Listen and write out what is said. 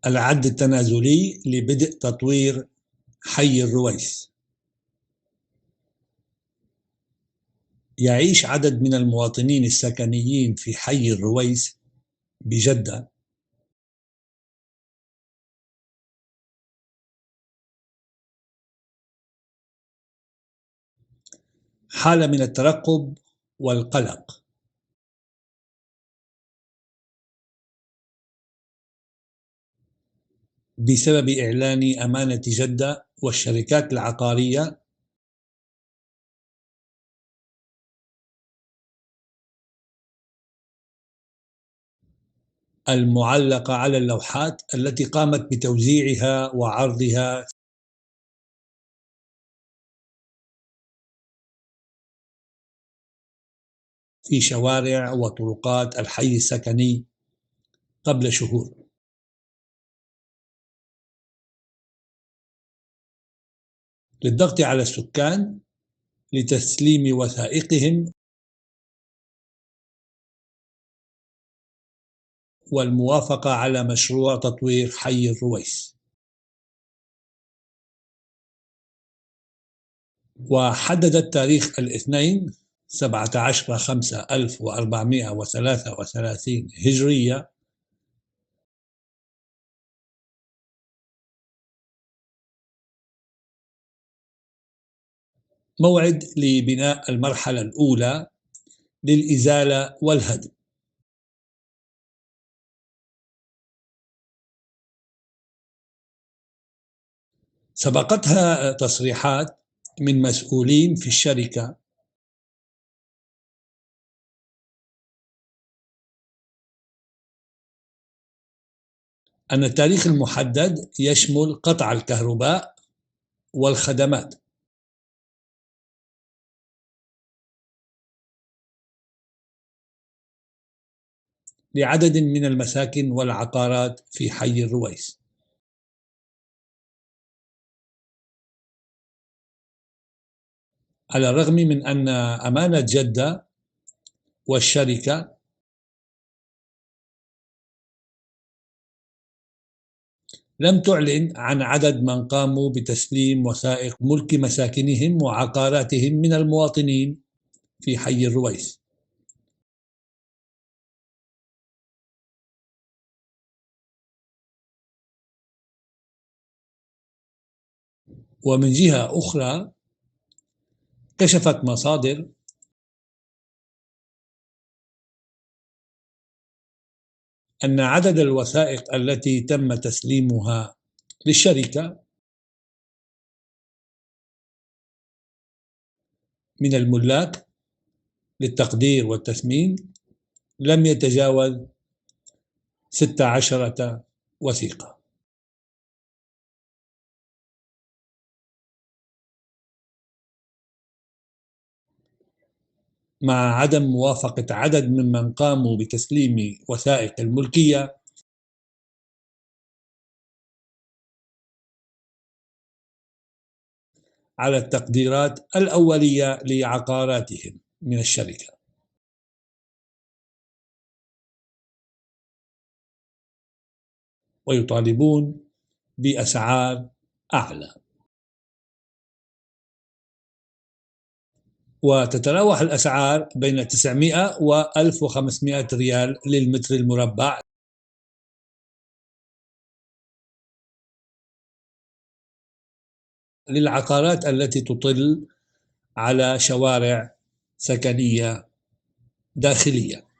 العد التنازلي لبدء تطوير حي الرويس. يعيش عدد من المواطنين السكنيين في حي الرويس بجدة حالة من الترقب والقلق بسبب إعلان أمانة جدة والشركات العقارية المعلقة على اللوحات التي قامت بتوزيعها وعرضها في شوارع وطرقات الحي السكني قبل شهور. للضغط على السكان لتسليم وثائقهم والموافقة على مشروع تطوير حي الرويس. وحددت تاريخ الاثنين 17/5/1433 هجرية موعد لبناء المرحلة الأولى للإزالة والهدم. سبقتها تصريحات من مسؤولين في الشركة أن التاريخ المحدد يشمل قطع الكهرباء والخدمات. لعدد من المساكن والعقارات في حي الرويس. على الرغم من أن أمانة جدة والشركة لم تعلن عن عدد من قاموا بتسليم وثائق ملك مساكنهم وعقاراتهم من المواطنين في حي الرويس. ومن جهة أخرى كشفت مصادر أن عدد الوثائق التي تم تسليمها للشركة من الملاك للتقدير والتثمين لم يتجاوز 16 وثيقة. مع عدم موافقة عدد ممن قاموا بتسليم وثائق الملكية على التقديرات الأولية لعقاراتهم من الشركة. ويطالبون بأسعار أعلى. وتتراوح الأسعار بين 900 و 1500 ريال للمتر المربع للعقارات التي تطل على شوارع سكنية داخلية.